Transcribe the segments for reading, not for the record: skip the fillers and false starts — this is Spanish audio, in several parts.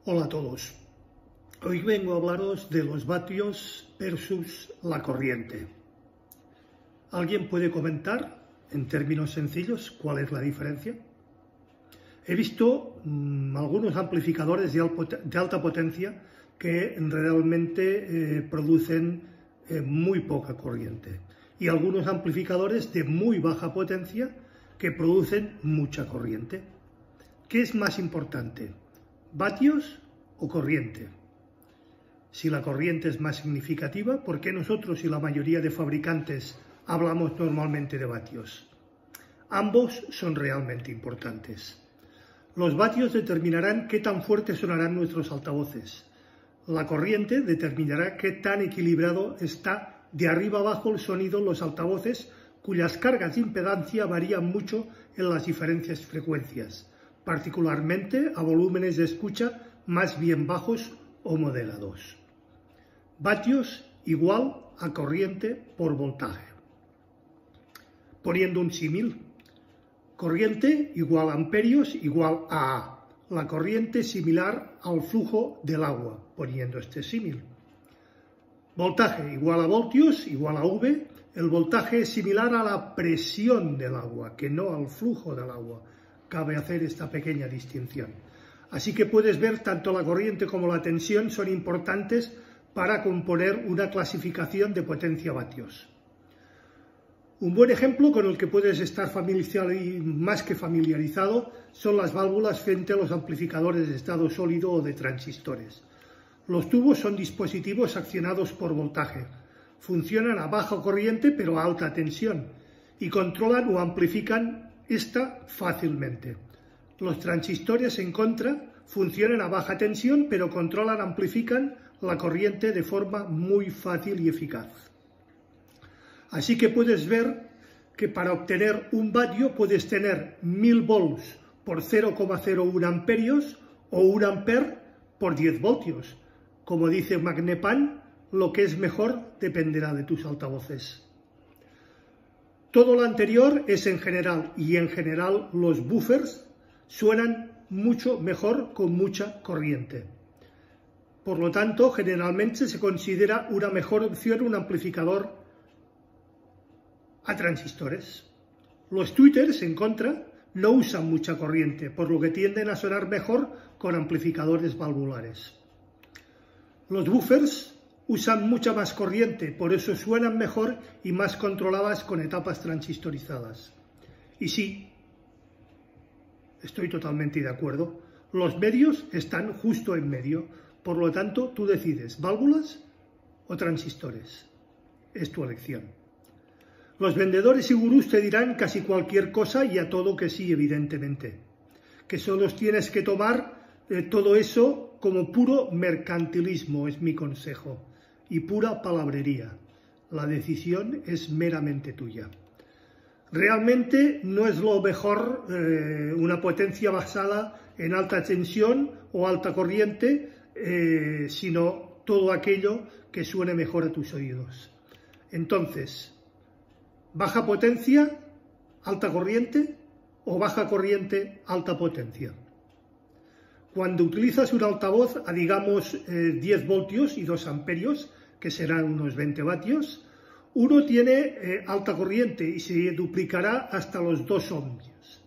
Hola a todos. Hoy vengo a hablaros de los vatios versus la corriente. ¿Alguien puede comentar, en términos sencillos, cuál es la diferencia? He visto algunos amplificadores de alta potencia que realmente producen muy poca corriente y algunos amplificadores de muy baja potencia que producen mucha corriente. ¿Qué es más importante? ¿Vatios o corriente? Si la corriente es más significativa, ¿por qué nosotros y la mayoría de fabricantes hablamos normalmente de vatios? Ambos son realmente importantes. Los vatios determinarán qué tan fuertes sonarán nuestros altavoces. La corriente determinará qué tan equilibrado está de arriba abajo el sonido en los altavoces, cuyas cargas de impedancia varían mucho en las diferentes frecuencias, particularmente a volúmenes de escucha más bien bajos o moderados. Vatios igual a corriente por voltaje. Poniendo un símil, corriente igual a amperios igual a A. La corriente similar al flujo del agua, poniendo este símil. Voltaje igual a voltios igual a V. El voltaje es similar a la presión del agua, que no al flujo del agua. Cabe hacer esta pequeña distinción. Así que puedes ver, tanto la corriente como la tensión son importantes para componer una clasificación de potencia vatios. Un buen ejemplo con el que puedes estar más que familiarizado son las válvulas frente a los amplificadores de estado sólido o de transistores. Los tubos son dispositivos accionados por voltaje. Funcionan a baja corriente pero a alta tensión y controlan o amplifican esta fácilmente. Los transistores, en contra, funcionan a baja tensión pero controlan, amplifican la corriente de forma muy fácil y eficaz. Así que puedes ver que para obtener un vatio puedes tener 1000 volts por 0,01 amperios o 1 amper por 10 voltios. Como dice Magnepan, lo que es mejor dependerá de tus altavoces. Todo lo anterior es en general, y en general los buffers suenan mucho mejor con mucha corriente. Por lo tanto, generalmente se considera una mejor opción un amplificador a transistores. Los tweeters, en contra, no usan mucha corriente, por lo que tienden a sonar mejor con amplificadores valvulares. Los buffers usan mucha más corriente, por eso suenan mejor y más controladas con etapas transistorizadas. Y sí, estoy totalmente de acuerdo, los medios están justo en medio, por lo tanto tú decides válvulas o transistores. Es tu elección. Los vendedores y gurús te dirán casi cualquier cosa y a todo que sí, evidentemente. Que solo tienes que tomar todo eso como puro mercantilismo, es mi consejo, y pura palabrería. La decisión es meramente tuya. Realmente no es lo mejor una potencia basada en alta tensión o alta corriente, sino todo aquello que suene mejor a tus oídos. Entonces, ¿baja potencia, alta corriente o baja corriente, alta potencia? Cuando utilizas un altavoz a, digamos, 10 voltios y 2 amperios, que serán unos 20 vatios, uno tiene alta corriente y se duplicará hasta los 2 ohmios.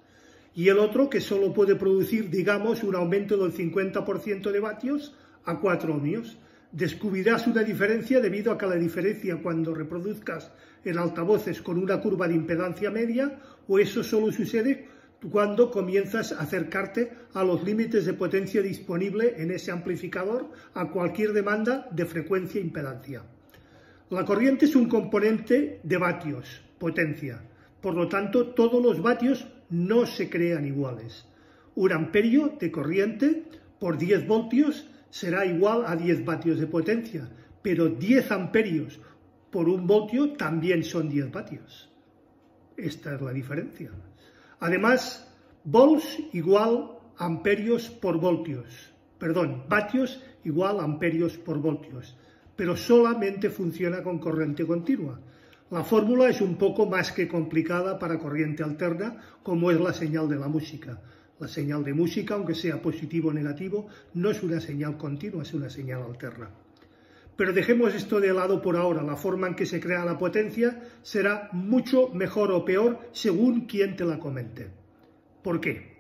Y el otro, que solo puede producir, digamos, un aumento del 50% de vatios a 4 ohmios. Descubrirás una diferencia debido a que la diferencia cuando reproduzcas en altavoces con una curva de impedancia media, o eso solo sucede cuando comienzas a acercarte a los límites de potencia disponible en ese amplificador a cualquier demanda de frecuencia e impedancia. La corriente es un componente de vatios, potencia. Por lo tanto, todos los vatios no se crean iguales. Un amperio de corriente por 10 voltios será igual a 10 vatios de potencia, pero 10 amperios por 1 voltio también son 10 vatios. Esta es la diferencia. Además, volts igual amperios por voltios. Vatios igual amperios por voltios, pero solamente funciona con corriente continua. La fórmula es un poco más que complicada para corriente alterna, como es la señal de la música. La señal de música, aunque sea positivo o negativo, no es una señal continua, es una señal alterna. Pero dejemos esto de lado por ahora. La forma en que se crea la potencia será mucho mejor o peor según quien te la comente. ¿Por qué?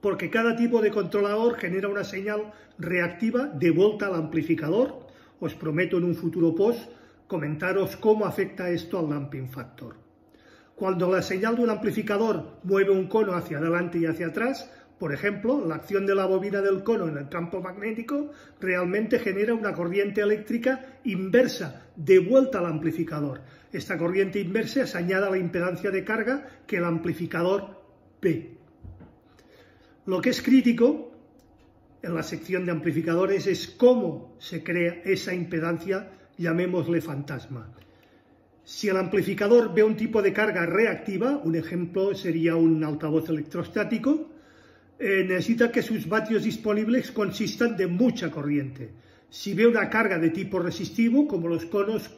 Porque cada tipo de controlador genera una señal reactiva de vuelta al amplificador. Os prometo en un futuro post comentaros cómo afecta esto al damping factor. Cuando la señal de un amplificador mueve un cono hacia adelante y hacia atrás, por ejemplo, la acción de la bobina del cono en el campo magnético realmente genera una corriente eléctrica inversa de vuelta al amplificador. Esta corriente inversa se añade a la impedancia de carga que el amplificador ve. Lo que es crítico en la sección de amplificadores es cómo se crea esa impedancia, llamémosle fantasma. Si el amplificador ve un tipo de carga reactiva, un ejemplo sería un altavoz electrostático, necesita que sus vatios disponibles consistan de mucha corriente. Si ve una carga de tipo resistivo, como los conos,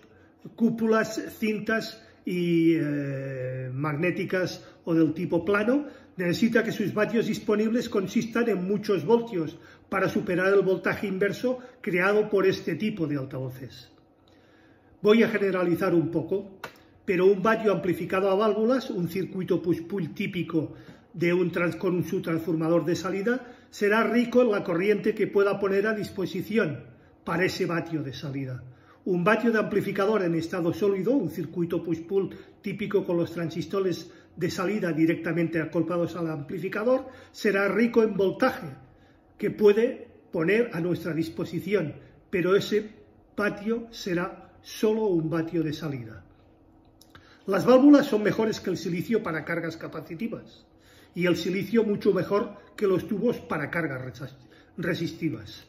cúpulas, cintas y magnéticas o del tipo plano, necesita que sus vatios disponibles consistan en muchos voltios para superar el voltaje inverso creado por este tipo de altavoces. Voy a generalizar un poco, pero un vatio amplificado a válvulas, un circuito push-pull típico con su transformador de salida, será rico en la corriente que pueda poner a disposición para ese vatio de salida. Un vatio de amplificador en estado sólido, un circuito push-pull típico con los transistores de salida directamente acoplados al amplificador, será rico en voltaje que puede poner a nuestra disposición, pero ese vatio será solo un vatio de salida. Las válvulas son mejores que el silicio para cargas capacitivas y el silicio mucho mejor que los tubos para cargas resistivas.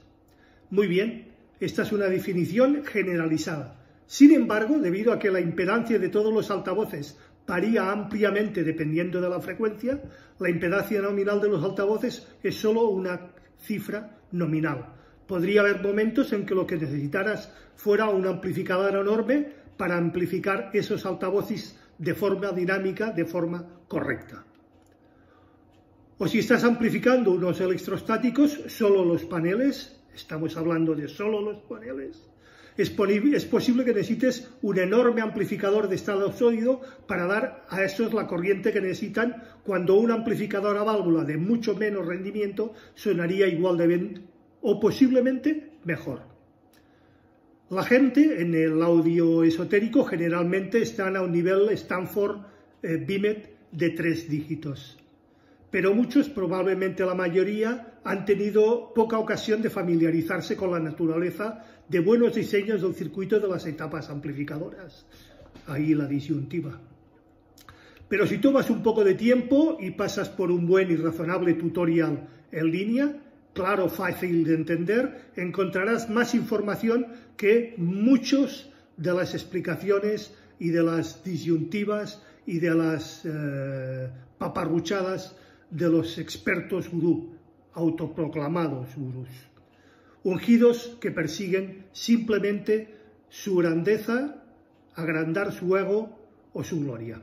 Muy bien, esta es una definición generalizada. Sin embargo, debido a que la impedancia de todos los altavoces varía ampliamente dependiendo de la frecuencia, la impedancia nominal de los altavoces es solo una cifra nominal. Podría haber momentos en que lo que necesitaras fuera un amplificador enorme para amplificar esos altavoces de forma dinámica, de forma correcta. O si estás amplificando unos electrostáticos, solo los paneles, estamos hablando de solo los paneles, es posible que necesites un enorme amplificador de estado sólido para dar a estos la corriente que necesitan, cuando un amplificador a válvula de mucho menos rendimiento sonaría igual de bien o posiblemente mejor. La gente en el audio esotérico generalmente están a un nivel Stanford Bimet de 3 dígitos, pero muchos, probablemente la mayoría, han tenido poca ocasión de familiarizarse con la naturaleza de buenos diseños del circuito de las etapas amplificadoras. Ahí la disyuntiva. Pero si tomas un poco de tiempo y pasas por un buen y razonable tutorial en línea, claro, fácil de entender, encontrarás más información que muchas de las explicaciones y de las disyuntivas y de las paparruchadas de los expertos gurú, autoproclamados gurús, ungidos que persiguen simplemente su grandeza, agrandar su ego o su gloria.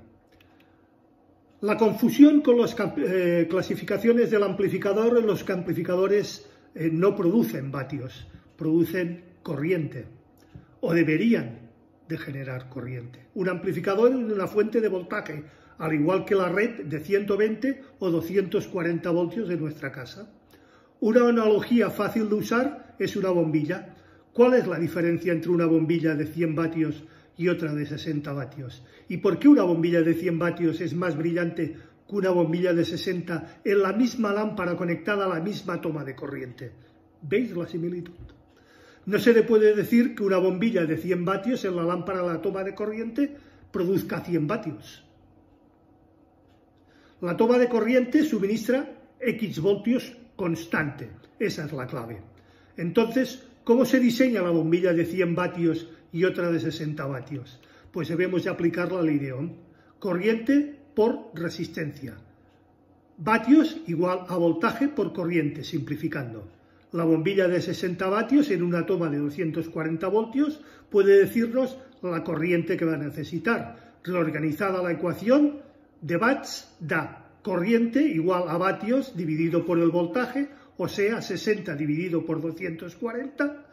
La confusión con las clasificaciones del amplificador: los amplificadores no producen vatios, producen corriente, o deberían de generar corriente. Un amplificador es una fuente de voltaje, al igual que la red de 120 o 240 voltios de nuestra casa. Una analogía fácil de usar es una bombilla. ¿Cuál es la diferencia entre una bombilla de 100 vatios y otra de 60 vatios? ¿Y por qué una bombilla de 100 vatios es más brillante que una bombilla de 60 en la misma lámpara conectada a la misma toma de corriente? ¿Veis la similitud? No se le puede decir que una bombilla de 100 vatios en la lámpara a la toma de corriente produzca 100 vatios. La toma de corriente suministra X voltios constante. Esa es la clave. Entonces, ¿cómo se diseña la bombilla de 100 vatios y otra de 60 vatios? Pues debemos de aplicar la ley de Ohm. Corriente por resistencia. Vatios igual a voltaje por corriente, simplificando. La bombilla de 60 vatios en una toma de 240 voltios puede decirnos la corriente que va a necesitar. Reorganizada la ecuación, de watts da corriente igual a vatios dividido por el voltaje, o sea, 60 dividido por 240,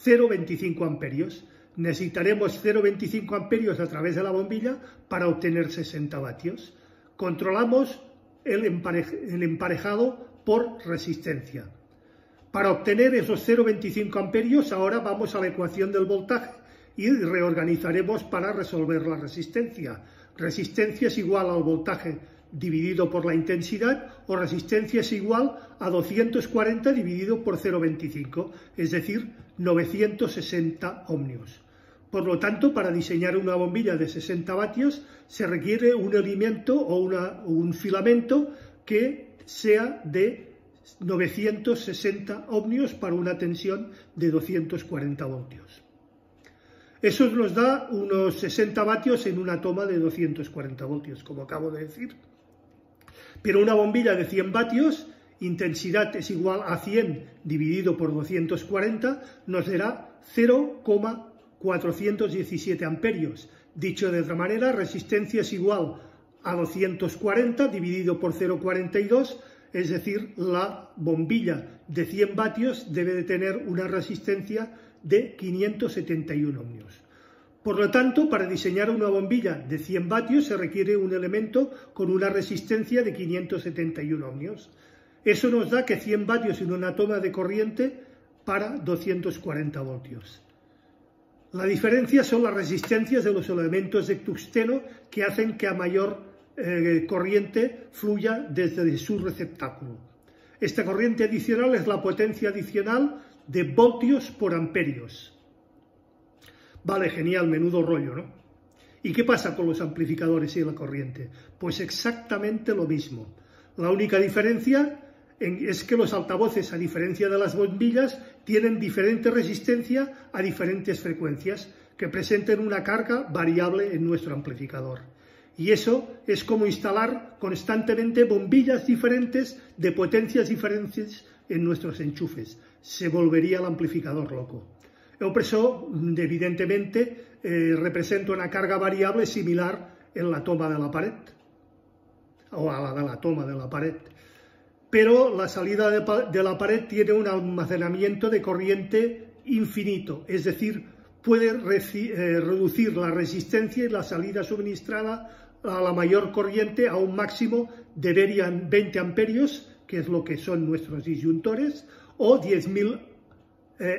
0,25 amperios. Necesitaremos 0,25 amperios a través de la bombilla para obtener 60 vatios. Controlamos el emparejado por resistencia. Para obtener esos 0,25 amperios, ahora vamos a la ecuación del voltaje y reorganizaremos para resolver la resistencia. Resistencia es igual al voltaje dividido por la intensidad, o resistencia es igual a 240 dividido por 0,25, es decir, 960 ohmios. Por lo tanto, para diseñar una bombilla de 60 vatios se requiere un elemento o un filamento que sea de 960 ohmios para una tensión de 240 voltios. Eso nos da unos 60 vatios en una toma de 240 voltios, como acabo de decir. Pero una bombilla de 100 vatios, intensidad es igual a 100 dividido por 240, nos dará 0,417 amperios. Dicho de otra manera, resistencia es igual a 240 dividido por 0,42, es decir, la bombilla de 100 vatios debe de tener una resistencia de 571 ohmios. Por lo tanto, para diseñar una bombilla de 100 vatios se requiere un elemento con una resistencia de 571 ohmios. Eso nos da que 100 vatios en una toma de corriente para 240 voltios. La diferencia son las resistencias de los elementos de tungsteno que hacen que a mayor corriente fluya desde su receptáculo. Esta corriente adicional es la potencia adicional de voltios por amperios. Vale, genial, menudo rollo, ¿no? ¿Y qué pasa con los amplificadores y la corriente? Pues exactamente lo mismo. La única diferencia es que los altavoces, a diferencia de las bombillas, tienen diferente resistencia a diferentes frecuencias que presenten una carga variable en nuestro amplificador. Y eso es como instalar constantemente bombillas diferentes de potencias diferentes en nuestros enchufes. Se volvería el amplificador loco. Yo por eso, evidentemente, represento una carga variable similar en la toma de la pared, o a la de la toma de la pared. Pero la salida de la pared tiene un almacenamiento de corriente infinito, es decir, puede reducir la resistencia y la salida suministrada a la mayor corriente a un máximo de 20 amperios, que es lo que son nuestros disyuntores, o 10.000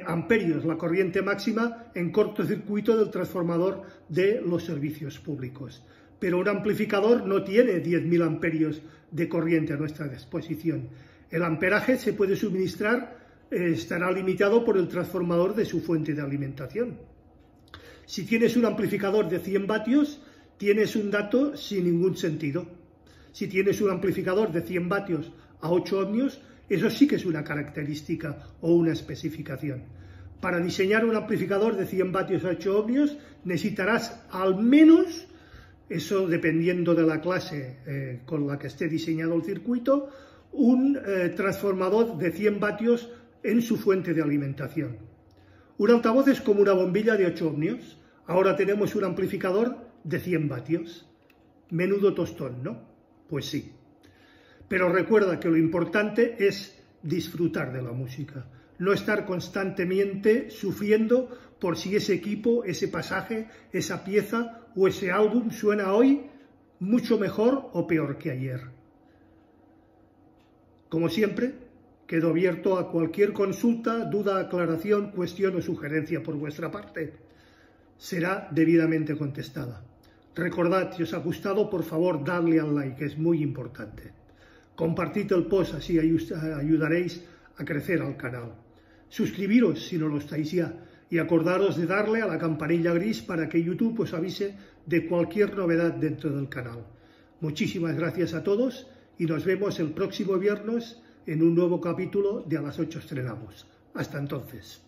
amperios, la corriente máxima en cortocircuito del transformador de los servicios públicos. Pero un amplificador no tiene 10.000 amperios de corriente a nuestra disposición. El amperaje se puede suministrar, estará limitado por el transformador de su fuente de alimentación. Si tienes un amplificador de 100 vatios, tienes un dato sin ningún sentido. Si tienes un amplificador de 100 vatios a 8 ohmios, eso sí que es una característica o una especificación. Para diseñar un amplificador de 100 vatios a 8 ohmios necesitarás al menos, eso dependiendo de la clase con la que esté diseñado el circuito, un transformador de 100 vatios en su fuente de alimentación. Un altavoz es como una bombilla de 8 ohmios. Ahora tenemos un amplificador de 100 vatios. Menudo tostón, ¿no? Pues sí. Pero recuerda que lo importante es disfrutar de la música, no estar constantemente sufriendo por si ese equipo, ese pasaje, esa pieza o ese álbum suena hoy mucho mejor o peor que ayer. Como siempre, quedo abierto a cualquier consulta, duda, aclaración, cuestión o sugerencia por vuestra parte. Será debidamente contestada. Recordad, si os ha gustado, por favor, dadle al like, es muy importante. Compartid el post, así ayudaréis a crecer al canal. Suscribiros si no lo estáis ya y acordaros de darle a la campanilla gris para que YouTube os avise de cualquier novedad dentro del canal. Muchísimas gracias a todos y nos vemos el próximo viernes en un nuevo capítulo de A las 8 estrenamos. Hasta entonces.